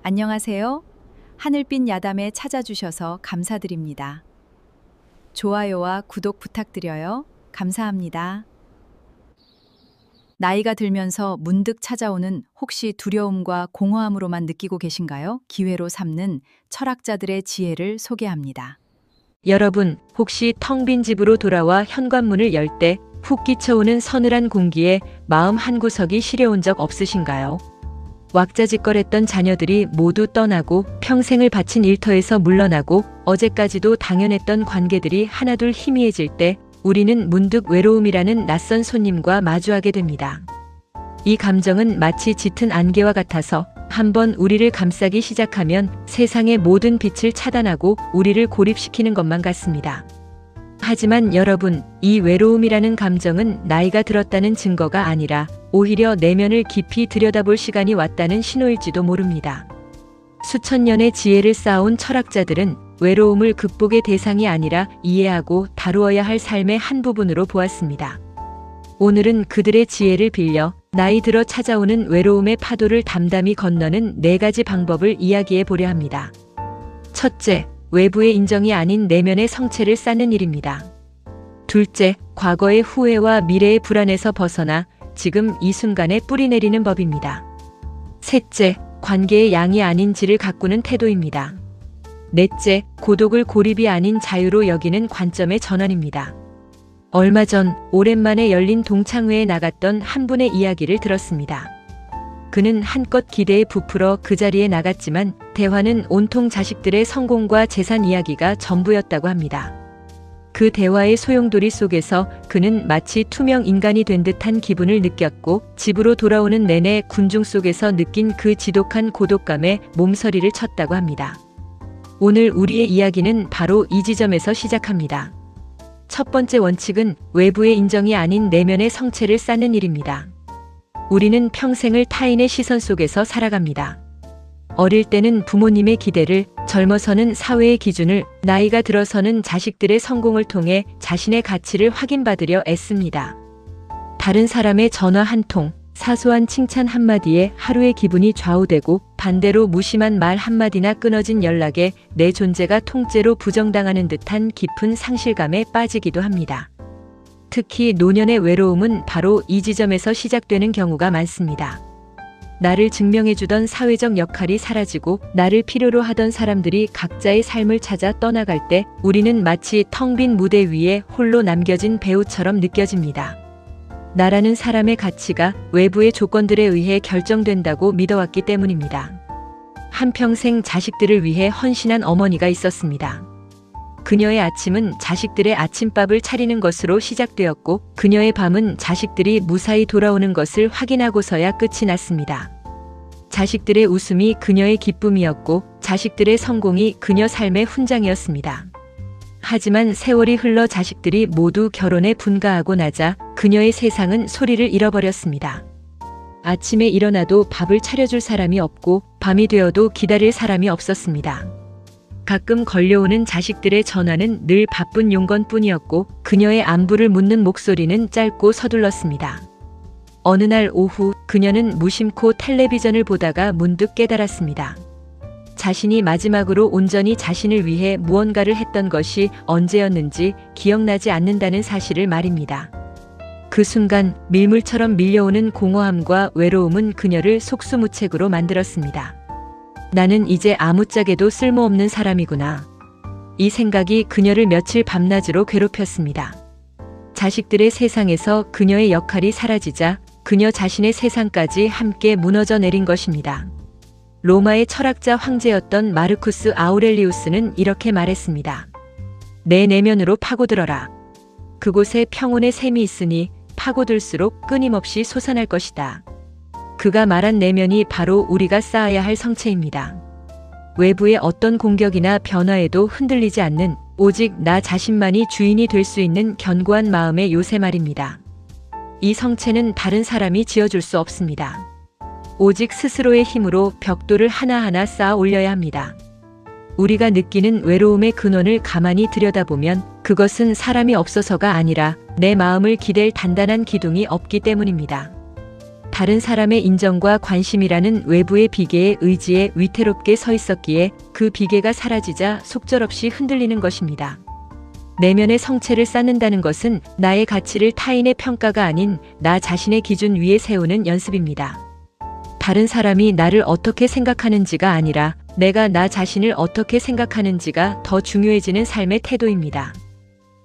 안녕하세요. 하늘빛 야담에 찾아주셔서 감사드립니다. 좋아요와 구독 부탁드려요. 감사합니다. 나이가 들면서 문득 찾아오는 혹시 두려움과 공허함으로만 느끼고 계신가요? 기회로 삼는 철학자들의 지혜를 소개합니다. 여러분, 혹시 텅 빈 집으로 돌아와 현관문을 열 때 훅 끼쳐오는 서늘한 공기에 마음 한구석이 시려온 적 없으신가요? 왁자지껄했던 자녀들이 모두 떠나고 평생을 바친 일터에서 물러나고 어제까지도 당연했던 관계들이 하나둘 희미해질 때 우리는 문득 외로움이라는 낯선 손님과 마주하게 됩니다. 이 감정은 마치 짙은 안개와 같아서 한번 우리를 감싸기 시작하면 세상의 모든 빛을 차단하고 우리를 고립시키는 것만 같습니다. 하지만 여러분, 이 외로움이라는 감정은 나이가 들었다는 증거가 아니라 오히려 내면을 깊이 들여다볼 시간이 왔다는 신호일지도 모릅니다. 수천 년의 지혜를 쌓아온 철학자들은 외로움을 극복의 대상이 아니라 이해하고 다루어야 할 삶의 한 부분으로 보았습니다. 오늘은 그들의 지혜를 빌려 나이 들어 찾아오는 외로움의 파도를 담담히 건너는 4가지 방법을 이야기해 보려 합니다. 첫째, 외부의 인정이 아닌 내면의 성체를 쌓는 일입니다. 둘째, 과거의 후회와 미래의 불안에서 벗어나 지금 이 순간에 뿌리 내리는 법입니다. 셋째, 관계의 양이 아닌 질을 가꾸는 태도입니다. 넷째, 고독을 고립이 아닌 자유로 여기는 관점의 전환입니다. 얼마 전 오랜만에 열린 동창회에 나갔던 한 분의 이야기를 들었습니다. 그는 한껏 기대에 부풀어 그 자리에 나갔지만 대화는 온통 자식들의 성공과 재산 이야기가 전부였다고 합니다. 그 대화의 소용돌이 속에서 그는 마치 투명 인간이 된 듯한 기분을 느꼈고 집으로 돌아오는 내내 군중 속에서 느낀 그 지독한 고독감에 몸서리를 쳤다고 합니다. 오늘 우리의 이야기는 바로 이 지점에서 시작합니다. 첫 번째 원칙은 외부의 인정이 아닌 내면의 성체를 쌓는 일입니다. 우리는 평생을 타인의 시선 속에서 살아갑니다. 어릴 때는 부모님의 기대를, 젊어서는 사회의 기준을, 나이가 들어서는 자식들의 성공을 통해 자신의 가치를 확인받으려 애씁니다. 다른 사람의 전화 한 통, 사소한 칭찬 한마디에 하루의 기분이 좌우되고 반대로 무심한 말 한마디나 끊어진 연락에 내 존재가 통째로 부정당하는 듯한 깊은 상실감에 빠지기도 합니다. 특히 노년의 외로움은 바로 이 지점에서 시작되는 경우가 많습니다. 나를 증명해주던 사회적 역할이 사라지고 나를 필요로 하던 사람들이 각자의 삶을 찾아 떠나갈 때 우리는 마치 텅 빈 무대 위에 홀로 남겨진 배우처럼 느껴집니다. 나라는 사람의 가치가 외부의 조건들에 의해 결정된다고 믿어왔기 때문입니다. 한평생 자식들을 위해 헌신한 어머니가 있었습니다. 그녀의 아침은 자식들의 아침밥을 차리는 것으로 시작되었고 그녀의 밤은 자식들이 무사히 돌아오는 것을 확인하고서야 끝이 났습니다. 자식들의 웃음이 그녀의 기쁨이었고 자식들의 성공이 그녀 삶의 훈장이었습니다. 하지만 세월이 흘러 자식들이 모두 결혼에 분가하고 나자 그녀의 세상은 소리를 잃어버렸습니다. 아침에 일어나도 밥을 차려줄 사람이 없고 밤이 되어도 기다릴 사람이 없었습니다. 가끔 걸려오는 자식들의 전화는 늘 바쁜 용건뿐이었고 그녀의 안부를 묻는 목소리는 짧고 서둘렀습니다. 어느 날 오후 그녀는 무심코 텔레비전을 보다가 문득 깨달았습니다. 자신이 마지막으로 온전히 자신을 위해 무언가를 했던 것이 언제였는지 기억나지 않는다는 사실을 말입니다. 그 순간 밀물처럼 밀려오는 공허함과 외로움은 그녀를 속수무책으로 만들었습니다. 나는 이제 아무짝에도 쓸모없는 사람이구나. 이 생각이 그녀를 며칠 밤낮으로 괴롭혔습니다. 자식들의 세상에서 그녀의 역할이 사라지자 그녀 자신의 세상까지 함께 무너져 내린 것입니다. 로마의 철학자 황제였던 마르쿠스 아우렐리우스는 이렇게 말했습니다. 내 내면으로 파고들어라. 그곳에 평온의 샘이 있으니 파고들수록 끊임없이 솟아날 것이다. 그가 말한 내면이 바로 우리가 쌓아야 할 성체입니다. 외부의 어떤 공격이나 변화에도 흔들리지 않는 오직 나 자신만이 주인이 될 수 있는 견고한 마음의 요새 말입니다. 이 성체는 다른 사람이 지어줄 수 없습니다. 오직 스스로의 힘으로 벽돌을 하나하나 쌓아 올려야 합니다. 우리가 느끼는 외로움의 근원을 가만히 들여다보면 그것은 사람이 없어서가 아니라 내 마음을 기댈 단단한 기둥이 없기 때문입니다. 다른 사람의 인정과 관심이라는 외부의 비계의 의지에 위태롭게 서 있었기에 그 비계가 사라지자 속절없이 흔들리는 것입니다. 내면의 성체를 쌓는다는 것은 나의 가치를 타인의 평가가 아닌 나 자신의 기준 위에 세우는 연습입니다. 다른 사람이 나를 어떻게 생각하는지가 아니라 내가 나 자신을 어떻게 생각하는지가 더 중요해지는 삶의 태도입니다.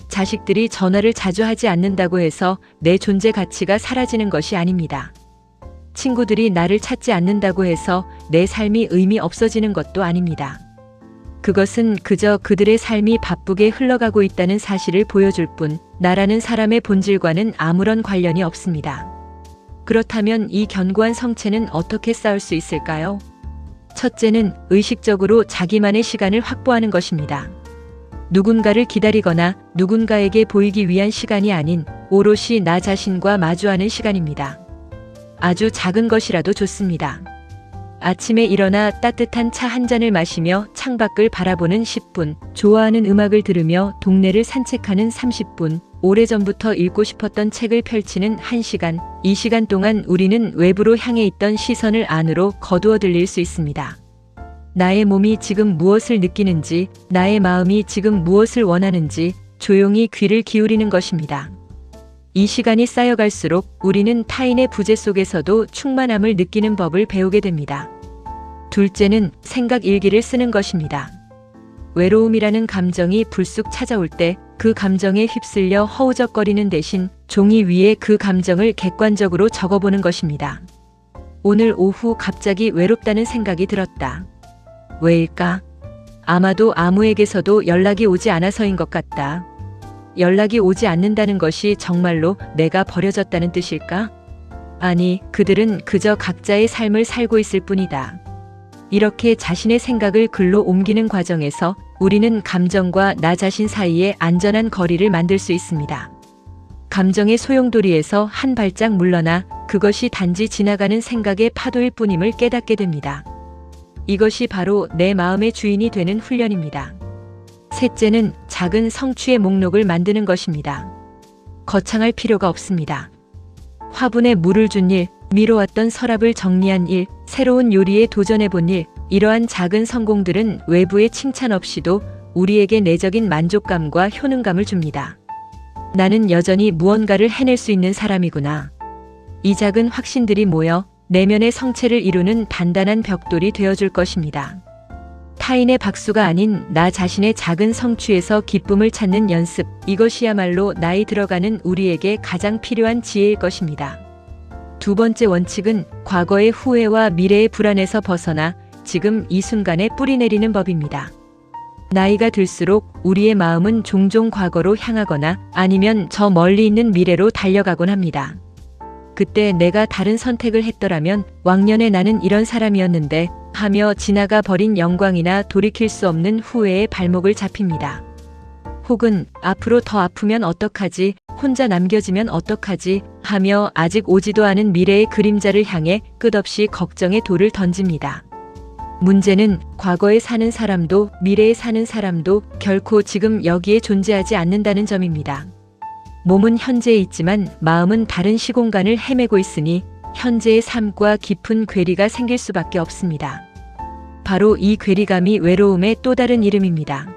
자식들이 전화를 자주 하지 않는다고 해서 내 존재 가치가 사라지는 것이 아닙니다. 친구들이 나를 찾지 않는다고 해서 내 삶이 의미 없어지는 것도 아닙니다. 그것은 그저 그들의 삶이 바쁘게 흘러가고 있다는 사실을 보여줄 뿐 나라는 사람의 본질과는 아무런 관련이 없습니다. 그렇다면 이 견고한 성체는 어떻게 쌓을 수 있을까요? 첫째는 의식적으로 자기만의 시간을 확보하는 것입니다. 누군가를 기다리거나 누군가에게 보이기 위한 시간이 아닌 오롯이 나 자신과 마주하는 시간입니다. 아주 작은 것이라도 좋습니다. 아침에 일어나 따뜻한 차 한 잔을 마시며 창밖을 바라보는 10분, 좋아하는 음악을 들으며 동네를 산책하는 30분, 오래전부터 읽고 싶었던 책을 펼치는 1시간, 이 시간 동안 우리는 외부로 향해 있던 시선을 안으로 거두어 들일 수 있습니다. 나의 몸이 지금 무엇을 느끼는지, 나의 마음이 지금 무엇을 원하는지 조용히 귀를 기울이는 것입니다. 이 시간이 쌓여갈수록 우리는 타인의 부재 속에서도 충만함을 느끼는 법을 배우게 됩니다. 둘째는 생각 일기를 쓰는 것입니다. 외로움이라는 감정이 불쑥 찾아올 때 그 감정에 휩쓸려 허우적거리는 대신 종이 위에 그 감정을 객관적으로 적어보는 것입니다. 오늘 오후 갑자기 외롭다는 생각이 들었다. 왜일까? 아마도 아무에게서도 연락이 오지 않아서인 것 같다. 연락이 오지 않는다는 것이 정말로 내가 버려졌다는 뜻일까? 아니, 그들은 그저 각자의 삶을 살고 있을 뿐이다. 이렇게 자신의 생각을 글로 옮기는 과정에서 우리는 감정과 나 자신 사이에 안전한 거리를 만들 수 있습니다. 감정의 소용돌이에서 한 발짝 물러나 그것이 단지 지나가는 생각의 파도일 뿐임을 깨닫게 됩니다. 이것이 바로 내 마음의 주인이 되는 훈련입니다. 셋째는 작은 성취의 목록을 만드는 것입니다. 거창할 필요가 없습니다. 화분에 물을 준 일, 미뤄왔던 서랍을 정리한 일, 새로운 요리에 도전해본 일, 이러한 작은 성공들은 외부의 칭찬 없이도 우리에게 내적인 만족감과 효능감을 줍니다. 나는 여전히 무언가를 해낼 수 있는 사람이구나. 이 작은 확신들이 모여 내면의 성체를 이루는 단단한 벽돌이 되어줄 것입니다. 타인의 박수가 아닌 나 자신의 작은 성취에서 기쁨을 찾는 연습, 이것이야말로 나이 들어가는 우리에게 가장 필요한 지혜일 것입니다. 두 번째 원칙은 과거의 후회와 미래의 불안에서 벗어나 지금 이 순간에 뿌리 내리는 법입니다. 나이가 들수록 우리의 마음은 종종 과거로 향하거나 아니면 저 멀리 있는 미래로 달려가곤 합니다. 그때 내가 다른 선택을 했더라면 왕년에 나는 이런 사람이었는데 하며 지나가 버린 영광이나 돌이킬 수 없는 후회의 발목을 잡힙니다. 혹은 앞으로 더 아프면 어떡하지, 혼자 남겨지면 어떡하지 하며 아직 오지도 않은 미래의 그림자를 향해 끝없이 걱정의 돌을 던집니다. 문제는 과거에 사는 사람도 미래에 사는 사람도 결코 지금 여기에 존재하지 않는다는 점입니다. 몸은 현재에 있지만 마음은 다른 시공간을 헤매고 있으니 현재의 삶과 깊은 괴리가 생길 수밖에 없습니다. 바로 이 괴리감이 외로움의 또 다른 이름입니다.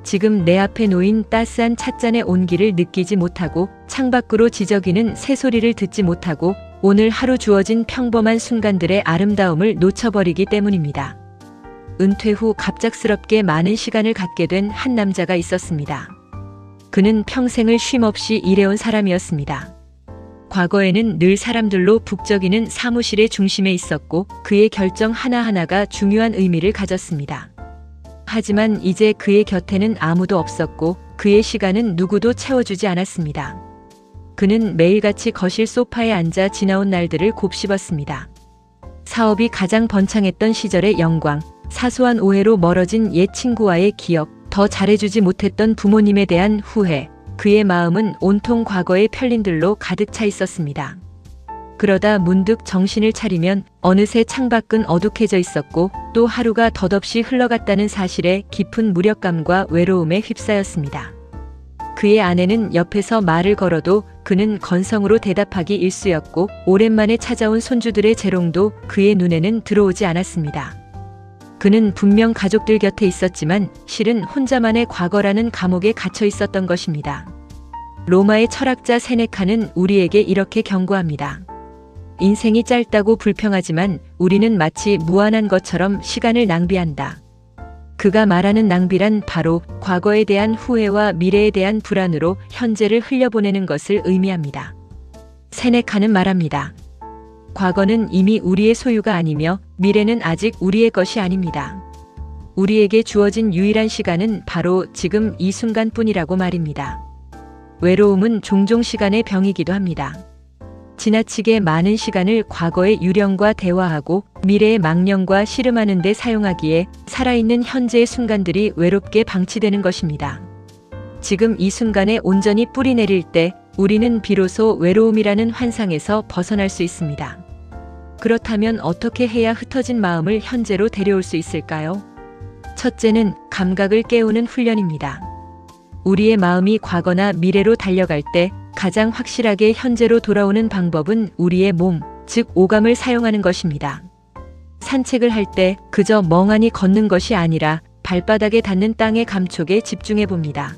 지금 내 앞에 놓인 따스한 찻잔의 온기를 느끼지 못하고 창밖으로 지저귀는 새소리를 듣지 못하고 오늘 하루 주어진 평범한 순간들의 아름다움을 놓쳐버리기 때문입니다. 은퇴 후 갑작스럽게 많은 시간을 갖게 된 한 남자가 있었습니다. 그는 평생을 쉼없이 일해온 사람이었습니다. 과거에는 늘 사람들로 북적이는 사무실의 중심에 있었고 그의 결정 하나하나가 중요한 의미를 가졌습니다. 하지만 이제 그의 곁에는 아무도 없었고 그의 시간은 누구도 채워주지 않았습니다. 그는 매일같이 거실 소파에 앉아 지나온 날들을 곱씹었습니다. 사업이 가장 번창했던 시절의 영광, 사소한 오해로 멀어진 옛 친구와의 기억, 더 잘해주지 못했던 부모님에 대한 후회, 그의 마음은 온통 과거의 편린들로 가득 차 있었습니다. 그러다 문득 정신을 차리면 어느새 창밖은 어둑해져 있었고 또 하루가 덧없이 흘러갔다는 사실에 깊은 무력감과 외로움에 휩싸였습니다. 그의 아내는 옆에서 말을 걸어도 그는 건성으로 대답하기 일쑤였고 오랜만에 찾아온 손주들의 재롱도 그의 눈에는 들어오지 않았습니다. 그는 분명 가족들 곁에 있었지만 실은 혼자만의 과거라는 감옥에 갇혀 있었던 것입니다. 로마의 철학자 세네카는 우리에게 이렇게 경고합니다. 인생이 짧다고 불평하지만 우리는 마치 무한한 것처럼 시간을 낭비한다. 그가 말하는 낭비란 바로 과거에 대한 후회와 미래에 대한 불안으로 현재를 흘려보내는 것을 의미합니다. 세네카는 말합니다. 과거는 이미 우리의 소유가 아니며 미래는 아직 우리의 것이 아닙니다. 우리에게 주어진 유일한 시간은 바로 지금 이 순간뿐이라고 말입니다. 외로움은 종종 시간의 병이기도 합니다. 지나치게 많은 시간을 과거의 유령과 대화하고 미래의 망령과 씨름하는 데 사용하기에 살아있는 현재의 순간들이 외롭게 방치되는 것입니다. 지금 이 순간에 온전히 뿌리 내릴 때 우리는 비로소 외로움이라는 환상에서 벗어날 수 있습니다. 그렇다면 어떻게 해야 흩어진 마음을 현재로 데려올 수 있을까요? 첫째는 감각을 깨우는 훈련입니다. 우리의 마음이 과거나 미래로 달려갈 때 가장 확실하게 현재로 돌아오는 방법은 우리의 몸, 즉 오감을 사용하는 것입니다. 산책을 할 때 그저 멍하니 걷는 것이 아니라 발바닥에 닿는 땅의 감촉에 집중해 봅니다.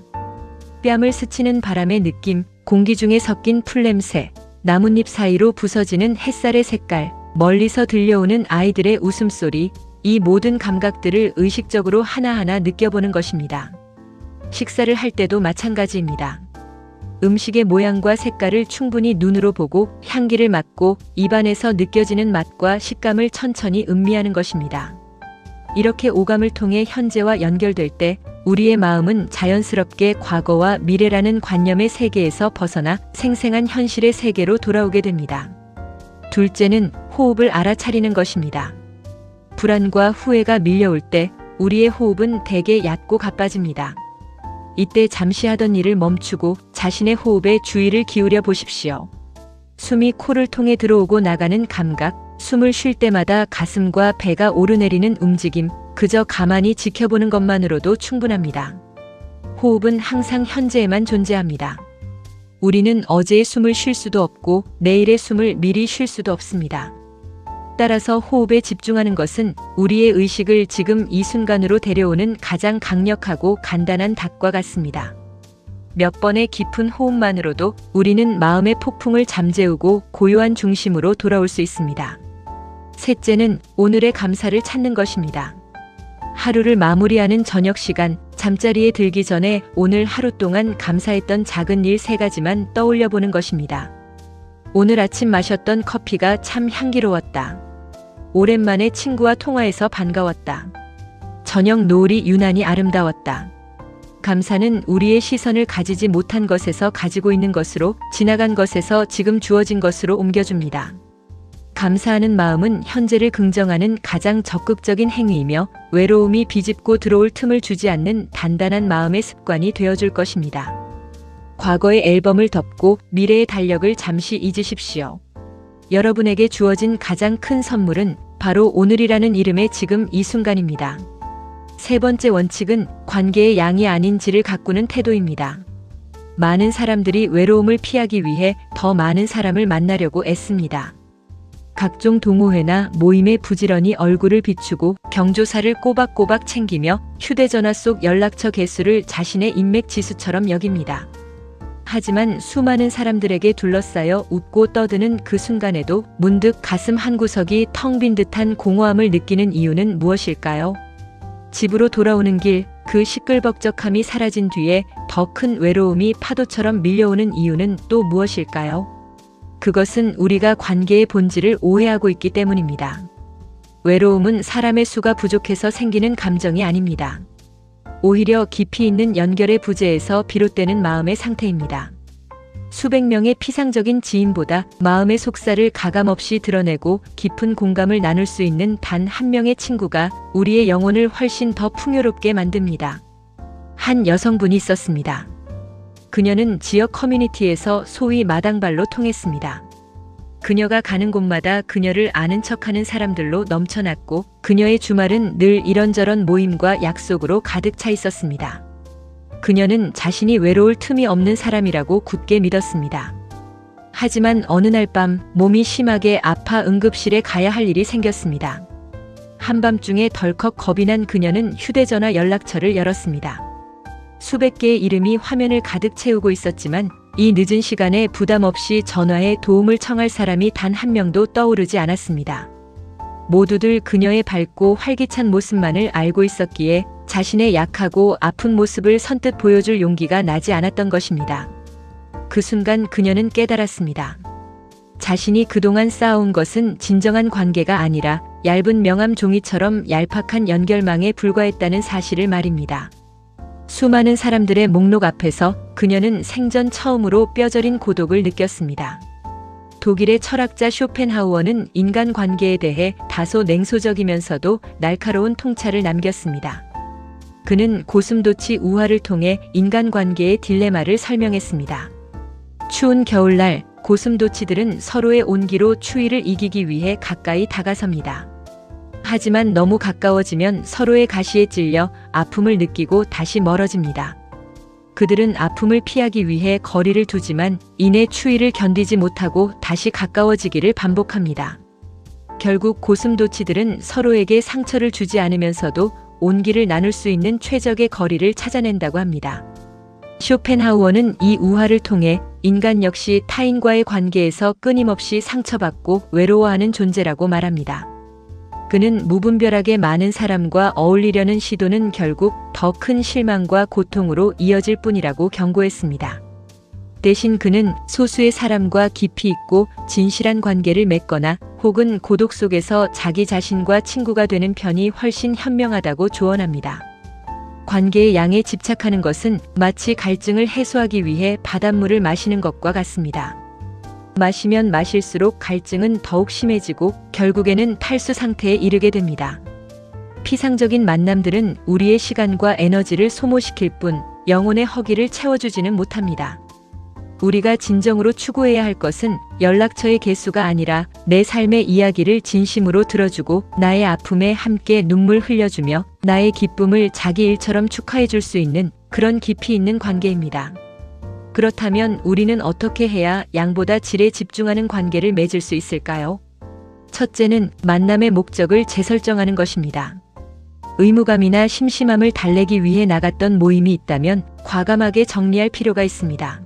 뺨을 스치는 바람의 느낌, 공기 중에 섞인 풀냄새, 나뭇잎 사이로 부서지는 햇살의 색깔, 멀리서 들려오는 아이들의 웃음소리, 이 모든 감각들을 의식적으로 하나하나 느껴보는 것입니다. 식사를 할 때도 마찬가지입니다. 음식의 모양과 색깔을 충분히 눈으로 보고 향기를 맡고 입안에서 느껴지는 맛과 식감을 천천히 음미하는 것입니다. 이렇게 오감을 통해 현재와 연결될 때 우리의 마음은 자연스럽게 과거와 미래라는 관념의 세계에서 벗어나 생생한 현실의 세계로 돌아오게 됩니다. 둘째는 호흡을 알아차리는 것입니다. 불안과 후회가 밀려올 때 우리의 호흡은 대개 얕고 가빠집니다. 이때 잠시 하던 일을 멈추고 자신의 호흡에 주의를 기울여 보십시오. 숨이 코를 통해 들어오고 나가는 감각, 숨을 쉴 때마다 가슴과 배가 오르내리는 움직임, 그저 가만히 지켜보는 것만으로도 충분합니다. 호흡은 항상 현재에만 존재합니다. 우리는 어제의 숨을 쉴 수도 없고 내일의 숨을 미리 쉴 수도 없습니다. 따라서 호흡에 집중하는 것은 우리의 의식을 지금 이 순간으로 데려오는 가장 강력하고 간단한 닭과 같습니다. 몇 번의 깊은 호흡만으로도 우리는 마음의 폭풍을 잠재우고 고요한 중심으로 돌아올 수 있습니다. 셋째는 오늘의 감사를 찾는 것입니다. 하루를 마무리하는 저녁 시간, 잠자리에 들기 전에 오늘 하루 동안 감사했던 작은 일 3가지만 떠올려 보는 것입니다. 오늘 아침 마셨던 커피가 참 향기로웠다. 오랜만에 친구와 통화해서 반가웠다. 저녁 노을이 유난히 아름다웠다. 감사는 우리의 시선을 가지지 못한 것에서 가지고 있는 것으로, 지나간 것에서 지금 주어진 것으로 옮겨줍니다. 감사하는 마음은 현재를 긍정하는 가장 적극적인 행위이며 외로움이 비집고 들어올 틈을 주지 않는 단단한 마음의 습관이 되어줄 것입니다. 과거의 앨범을 덮고 미래의 달력을 잠시 잊으십시오. 여러분에게 주어진 가장 큰 선물은 바로 오늘이라는 이름의 지금 이 순간입니다. 세 번째 원칙은 관계의 양이 아닌 질을 가꾸는 태도입니다. 많은 사람들이 외로움을 피하기 위해 더 많은 사람을 만나려고 애씁니다. 각종 동호회나 모임에 부지런히 얼굴을 비추고 경조사를 꼬박꼬박 챙기며 휴대전화 속 연락처 개수를 자신의 인맥 지수처럼 여깁니다. 하지만 수많은 사람들에게 둘러싸여 웃고 떠드는 그 순간에도 문득 가슴 한구석이 텅 빈 듯한 공허함을 느끼는 이유는 무엇일까요? 집으로 돌아오는 길, 그 시끌벅적함이 사라진 뒤에 더 큰 외로움이 파도처럼 밀려오는 이유는 또 무엇일까요? 그것은 우리가 관계의 본질을 오해하고 있기 때문입니다. 외로움은 사람의 수가 부족해서 생기는 감정이 아닙니다. 오히려 깊이 있는 연결의 부재에서 비롯되는 마음의 상태입니다. 수백 명의 피상적인 지인보다 마음의 속살을 가감없이 드러내고 깊은 공감을 나눌 수 있는 단 한 명의 친구가 우리의 영혼을 훨씬 더 풍요롭게 만듭니다. 한 여성분이 있었습니다. 그녀는 지역 커뮤니티에서 소위 마당발로 통했습니다. 그녀가 가는 곳마다 그녀를 아는 척하는 사람들로 넘쳐났고 그녀의 주말은 늘 이런저런 모임과 약속으로 가득 차 있었습니다. 그녀는 자신이 외로울 틈이 없는 사람이라고 굳게 믿었습니다. 하지만 어느 날 밤 몸이 심하게 아파 응급실에 가야 할 일이 생겼습니다. 한밤중에 덜컥 겁이 난 그녀는 휴대전화 연락처를 열었습니다. 수백 개의 이름이 화면을 가득 채우고 있었지만 이 늦은 시간에 부담 없이 전화에 도움을 청할 사람이 단 한 명도 떠오르지 않았습니다. 모두들 그녀의 밝고 활기찬 모습만을 알고 있었기에 자신의 약하고 아픈 모습을 선뜻 보여줄 용기가 나지 않았던 것입니다. 그 순간 그녀는 깨달았습니다. 자신이 그동안 쌓아온 것은 진정한 관계가 아니라 얇은 명함 종이처럼 얄팍한 연결망에 불과했다는 사실을 말입니다. 수많은 사람들의 목록 앞에서 그녀는 생전 처음으로 뼈저린 고독을 느꼈습니다. 독일의 철학자 쇼펜하우어는 인간관계에 대해 다소 냉소적이면서도 날카로운 통찰을 남겼습니다. 그는 고슴도치 우화를 통해 인간관계의 딜레마를 설명했습니다. 추운 겨울날 고슴도치들은 서로의 온기로 추위를 이기기 위해 가까이 다가섭니다. 하지만 너무 가까워지면 서로의 가시에 찔려 아픔을 느끼고 다시 멀어집니다. 그들은 아픔을 피하기 위해 거리를 두지만 이내 추위를 견디지 못하고 다시 가까워지기를 반복합니다. 결국 고슴도치들은 서로에게 상처를 주지 않으면서도 온기를 나눌 수 있는 최적의 거리를 찾아낸다고 합니다. 쇼펜하우어는 이 우화를 통해 인간 역시 타인과의 관계에서 끊임없이 상처받고 외로워하는 존재라고 말합니다. 그는 무분별하게 많은 사람과 어울리려는 시도는 결국 더 큰 실망과 고통으로 이어질 뿐이라고 경고했습니다. 대신 그는 소수의 사람과 깊이 있고 진실한 관계를 맺거나 혹은 고독 속에서 자기 자신과 친구가 되는 편이 훨씬 현명하다고 조언합니다. 관계의 양에 집착하는 것은 마치 갈증을 해소하기 위해 바닷물을 마시는 것과 같습니다. 마시면 마실수록 갈증은 더욱 심해지고 결국에는 탈수 상태에 이르게 됩니다. 피상적인 만남들은 우리의 시간과 에너지를 소모시킬 뿐 영혼의 허기를 채워주지는 못합니다. 우리가 진정으로 추구해야 할 것은 연락처의 개수가 아니라 내 삶의 이야기를 진심으로 들어주고 나의 아픔에 함께 눈물 흘려주며 나의 기쁨을 자기 일처럼 축하해줄 수 있는 그런 깊이 있는 관계입니다. 그렇다면 우리는 어떻게 해야 양보다 질에 집중하는 관계를 맺을 수 있을까요? 첫째는 만남의 목적을 재설정하는 것입니다. 의무감이나 심심함을 달래기 위해 나갔던 모임이 있다면 과감하게 정리할 필요가 있습니다.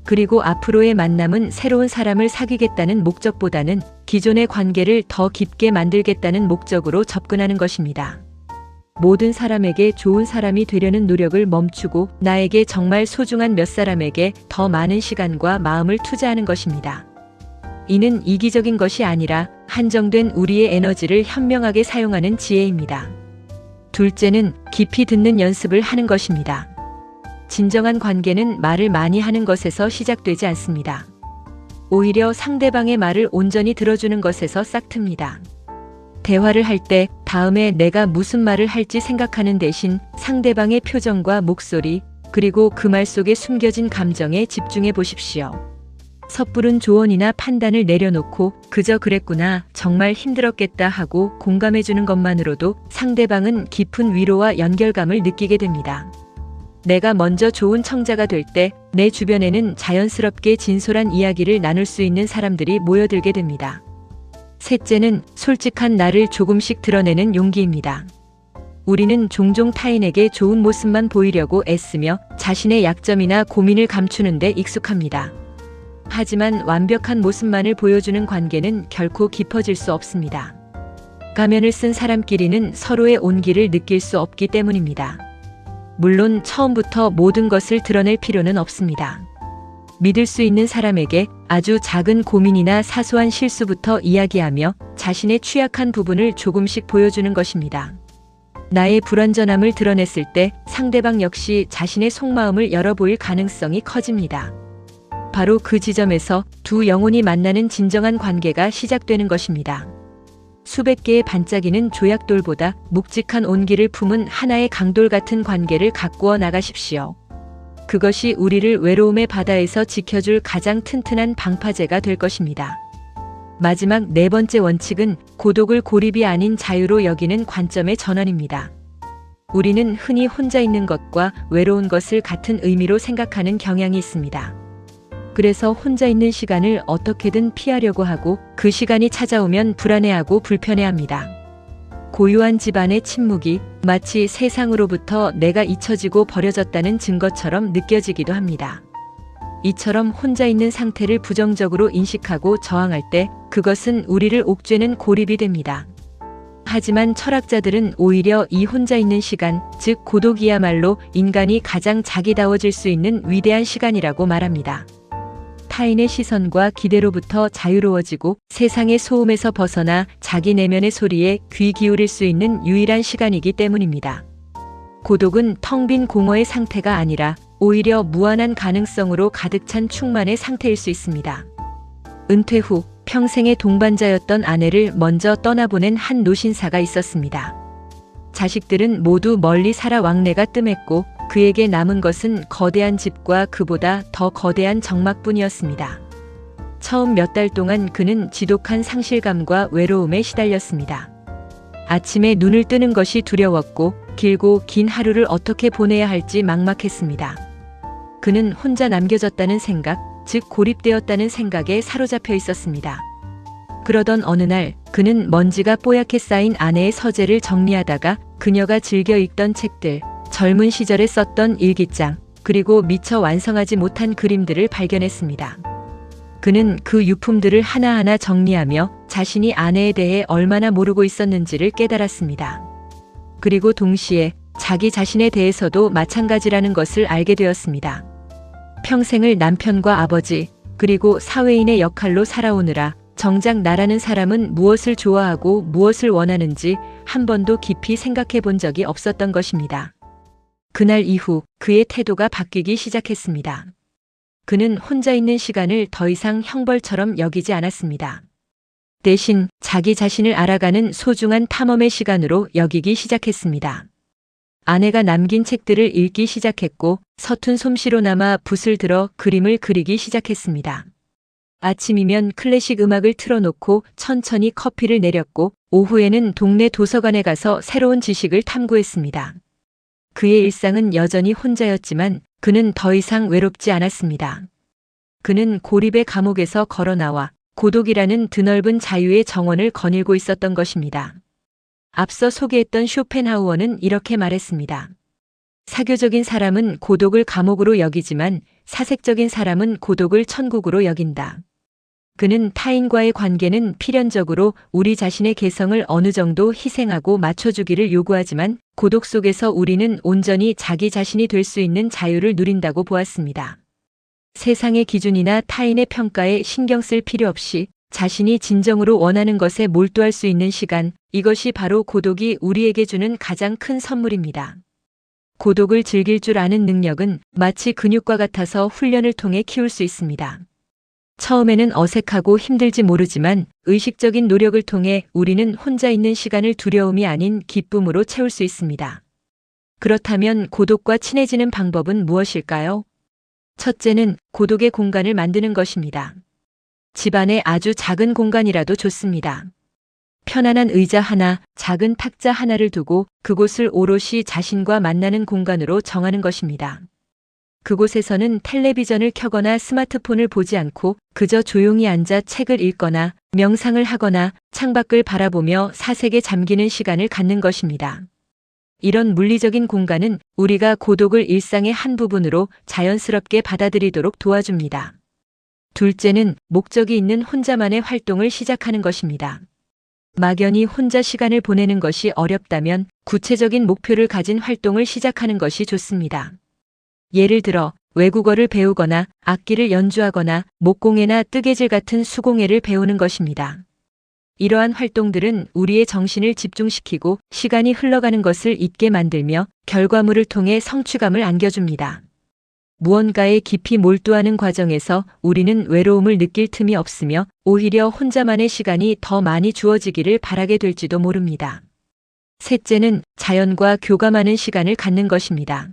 그리고 앞으로의 만남은 새로운 사람을 사귀겠다는 목적보다는 기존의 관계를 더 깊게 만들겠다는 목적으로 접근하는 것입니다. 모든 사람에게 좋은 사람이 되려는 노력을 멈추고 나에게 정말 소중한 몇 사람에게 더 많은 시간과 마음을 투자하는 것입니다. 이는 이기적인 것이 아니라 한정된 우리의 에너지를 현명하게 사용하는 지혜입니다. 둘째는 깊이 듣는 연습을 하는 것입니다. 진정한 관계는 말을 많이 하는 것에서 시작되지 않습니다. 오히려 상대방의 말을 온전히 들어주는 것에서 싹틉니다. 대화를 할 때 다음에 내가 무슨 말을 할지 생각하는 대신 상대방의 표정과 목소리, 그리고 그 말 속에 숨겨진 감정에 집중해 보십시오. 섣부른 조언이나 판단을 내려놓고 그저 그랬구나, 정말 힘들었겠다 하고 공감해주는 것만으로도 상대방은 깊은 위로와 연결감을 느끼게 됩니다. 내가 먼저 좋은 청자가 될 때 내 주변에는 자연스럽게 진솔한 이야기를 나눌 수 있는 사람들이 모여들게 됩니다. 셋째는 솔직한 나를 조금씩 드러내는 용기입니다. 우리는 종종 타인에게 좋은 모습만 보이려고 애쓰며 자신의 약점이나 고민을 감추는 데 익숙합니다. 하지만 완벽한 모습만을 보여주는 관계는 결코 깊어질 수 없습니다. 가면을 쓴 사람끼리는 서로의 온기를 느낄 수 없기 때문입니다. 물론 처음부터 모든 것을 드러낼 필요는 없습니다. 믿을 수 있는 사람에게 아주 작은 고민이나 사소한 실수부터 이야기하며 자신의 취약한 부분을 조금씩 보여주는 것입니다. 나의 불완전함을 드러냈을 때 상대방 역시 자신의 속마음을 열어보일 가능성이 커집니다. 바로 그 지점에서 두 영혼이 만나는 진정한 관계가 시작되는 것입니다. 수백 개의 반짝이는 조약돌보다 묵직한 온기를 품은 하나의 강돌 같은 관계를 가꾸어 나가십시오. 그것이 우리를 외로움의 바다에서 지켜줄 가장 튼튼한 방파제가 될 것입니다. 마지막 네 번째 원칙은 고독을 고립이 아닌 자유로 여기는 관점의 전환입니다. 우리는 흔히 혼자 있는 것과 외로운 것을 같은 의미로 생각하는 경향이 있습니다. 그래서 혼자 있는 시간을 어떻게든 피하려고 하고 그 시간이 찾아오면 불안해하고 불편해합니다. 고요한 집안의 침묵이 마치 세상으로부터 내가 잊혀지고 버려졌다는 증거처럼 느껴지기도 합니다. 이처럼 혼자 있는 상태를 부정적으로 인식하고 저항할 때 그것은 우리를 옥죄는 고립이 됩니다. 하지만 철학자들은 오히려 이 혼자 있는 시간, 즉 고독이야말로 인간이 가장 자기다워질 수 있는 위대한 시간이라고 말합니다. 타인의 시선과 기대로부터 자유로워지고 세상의 소음에서 벗어나 자기 내면의 소리에 귀 기울일 수 있는 유일한 시간이기 때문입니다. 고독은 텅 빈 공허의 상태가 아니라 오히려 무한한 가능성으로 가득 찬 충만의 상태일 수 있습니다. 은퇴 후 평생의 동반자였던 아내를 먼저 떠나보낸 한 노신사가 있었습니다. 자식들은 모두 멀리 살아 왕래가 뜸했고 그에게 남은 것은 거대한 집과 그보다 더 거대한 적막뿐이었습니다. 처음 몇 달 동안 그는 지독한 상실감과 외로움에 시달렸습니다. 아침에 눈을 뜨는 것이 두려웠고 길고 긴 하루를 어떻게 보내야 할지 막막했습니다. 그는 혼자 남겨졌다는 생각, 즉 고립되었다는 생각에 사로잡혀 있었습니다. 그러던 어느 날 그는 먼지가 뽀얗게 쌓인 아내의 서재를 정리하다가 그녀가 즐겨 읽던 책들, 젊은 시절에 썼던 일기장, 그리고 미처 완성하지 못한 그림들을 발견했습니다. 그는 그 유품들을 하나하나 정리하며 자신이 아내에 대해 얼마나 모르고 있었는지를 깨달았습니다. 그리고 동시에 자기 자신에 대해서도 마찬가지라는 것을 알게 되었습니다. 평생을 남편과 아버지, 그리고 사회인의 역할로 살아오느라 정작 나라는 사람은 무엇을 좋아하고 무엇을 원하는지 한 번도 깊이 생각해 본 적이 없었던 것입니다. 그날 이후 그의 태도가 바뀌기 시작했습니다. 그는 혼자 있는 시간을 더 이상 형벌처럼 여기지 않았습니다. 대신 자기 자신을 알아가는 소중한 탐험의 시간으로 여기기 시작했습니다. 아내가 남긴 책들을 읽기 시작했고 서툰 솜씨로나마 붓을 들어 그림을 그리기 시작했습니다. 아침이면 클래식 음악을 틀어놓고 천천히 커피를 내렸고 오후에는 동네 도서관에 가서 새로운 지식을 탐구했습니다. 그의 일상은 여전히 혼자였지만 그는 더 이상 외롭지 않았습니다. 그는 고립의 감옥에서 걸어나와 고독이라는 드넓은 자유의 정원을 거닐고 있었던 것입니다. 앞서 소개했던 쇼펜하우어는 이렇게 말했습니다. 사교적인 사람은 고독을 감옥으로 여기지만 사색적인 사람은 고독을 천국으로 여긴다. 그는 타인과의 관계는 필연적으로 우리 자신의 개성을 어느 정도 희생하고 맞춰주기를 요구하지만 고독 속에서 우리는 온전히 자기 자신이 될 수 있는 자유를 누린다고 보았습니다. 세상의 기준이나 타인의 평가에 신경 쓸 필요 없이 자신이 진정으로 원하는 것에 몰두할 수 있는 시간, 이것이 바로 고독이 우리에게 주는 가장 큰 선물입니다. 고독을 즐길 줄 아는 능력은 마치 근육과 같아서 훈련을 통해 키울 수 있습니다. 처음에는 어색하고 힘들지 모르지만 의식적인 노력을 통해 우리는 혼자 있는 시간을 두려움이 아닌 기쁨으로 채울 수 있습니다. 그렇다면 고독과 친해지는 방법은 무엇일까요? 첫째는 고독의 공간을 만드는 것입니다. 집안에 아주 작은 공간이라도 좋습니다. 편안한 의자 하나, 작은 탁자 하나를 두고 그곳을 오롯이 자신과 만나는 공간으로 정하는 것입니다. 그곳에서는 텔레비전을 켜거나 스마트폰을 보지 않고 그저 조용히 앉아 책을 읽거나 명상을 하거나 창밖을 바라보며 사색에 잠기는 시간을 갖는 것입니다. 이런 물리적인 공간은 우리가 고독을 일상의 한 부분으로 자연스럽게 받아들이도록 도와줍니다. 둘째는 목적이 있는 혼자만의 활동을 시작하는 것입니다. 막연히 혼자 시간을 보내는 것이 어렵다면 구체적인 목표를 가진 활동을 시작하는 것이 좋습니다. 예를 들어 외국어를 배우거나 악기를 연주하거나 목공예나 뜨개질 같은 수공예를 배우는 것입니다. 이러한 활동들은 우리의 정신을 집중시키고 시간이 흘러가는 것을 잊게 만들며 결과물을 통해 성취감을 안겨줍니다. 무언가에 깊이 몰두하는 과정에서 우리는 외로움을 느낄 틈이 없으며 오히려 혼자만의 시간이 더 많이 주어지기를 바라게 될지도 모릅니다. 셋째는 자연과 교감하는 시간을 갖는 것입니다.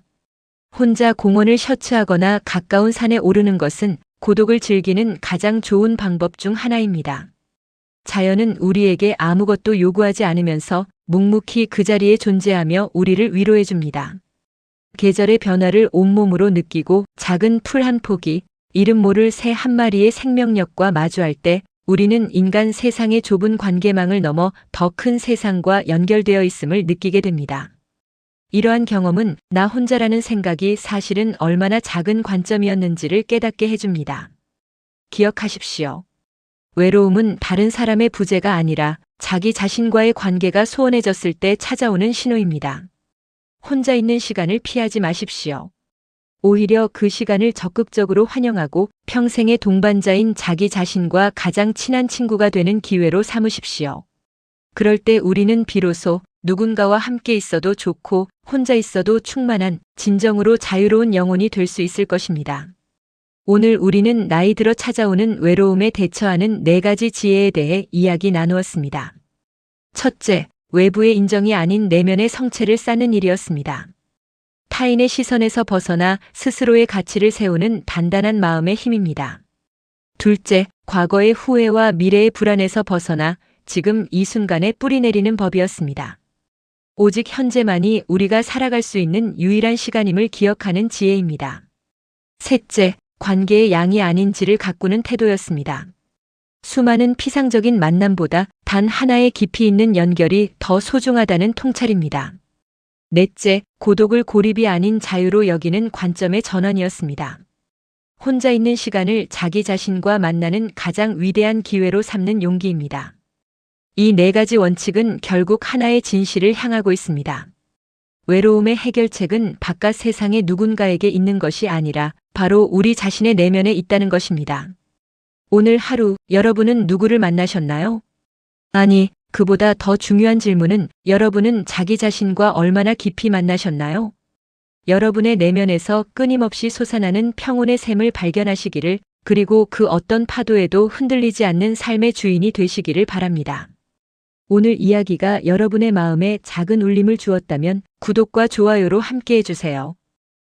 혼자 공원을 셔츠하거나 가까운 산에 오르는 것은 고독을 즐기는 가장 좋은 방법 중 하나입니다. 자연은 우리에게 아무것도 요구하지 않으면서 묵묵히 그 자리에 존재하며 우리를 위로해 줍니다. 계절의 변화를 온몸으로 느끼고 작은 풀 한 포기, 이름 모를 새 한 마리의 생명력과 마주할 때 우리는 인간 세상의 좁은 관계망을 넘어 더 큰 세상과 연결되어 있음을 느끼게 됩니다. 이러한 경험은 나 혼자라는 생각이 사실은 얼마나 작은 관점이었는지를 깨닫게 해줍니다. 기억하십시오. 외로움은 다른 사람의 부재가 아니라 자기 자신과의 관계가 소원해졌을 때 찾아오는 신호입니다. 혼자 있는 시간을 피하지 마십시오. 오히려 그 시간을 적극적으로 환영하고 평생의 동반자인 자기 자신과 가장 친한 친구가 되는 기회로 삼으십시오. 그럴 때 우리는 비로소 누군가와 함께 있어도 좋고 혼자 있어도 충만한 진정으로 자유로운 영혼이 될 수 있을 것입니다. 오늘 우리는 나이 들어 찾아오는 외로움에 대처하는 4가지 지혜에 대해 이야기 나누었습니다. 첫째, 외부의 인정이 아닌 내면의 성체를 쌓는 일이었습니다. 타인의 시선에서 벗어나 스스로의 가치를 세우는 단단한 마음의 힘입니다. 둘째, 과거의 후회와 미래의 불안에서 벗어나 지금 이 순간에 뿌리내리는 법이었습니다. 오직 현재만이 우리가 살아갈 수 있는 유일한 시간임을 기억하는 지혜입니다. 셋째, 관계의 양이 아닌 질을 가꾸는 태도였습니다. 수많은 피상적인 만남보다 단 하나의 깊이 있는 연결이 더 소중하다는 통찰입니다. 넷째, 고독을 고립이 아닌 자유로 여기는 관점의 전환이었습니다. 혼자 있는 시간을 자기 자신과 만나는 가장 위대한 기회로 삼는 용기입니다. 이 4가지 원칙은 결국 하나의 진실을 향하고 있습니다. 외로움의 해결책은 바깥 세상의 누군가에게 있는 것이 아니라 바로 우리 자신의 내면에 있다는 것입니다. 오늘 하루 여러분은 누구를 만나셨나요? 아니, 그보다 더 중요한 질문은 여러분은 자기 자신과 얼마나 깊이 만나셨나요? 여러분의 내면에서 끊임없이 솟아나는 평온의 샘을 발견하시기를, 그리고 그 어떤 파도에도 흔들리지 않는 삶의 주인이 되시기를 바랍니다. 오늘 이야기가 여러분의 마음에 작은 울림을 주었다면 구독과 좋아요로 함께 해주세요.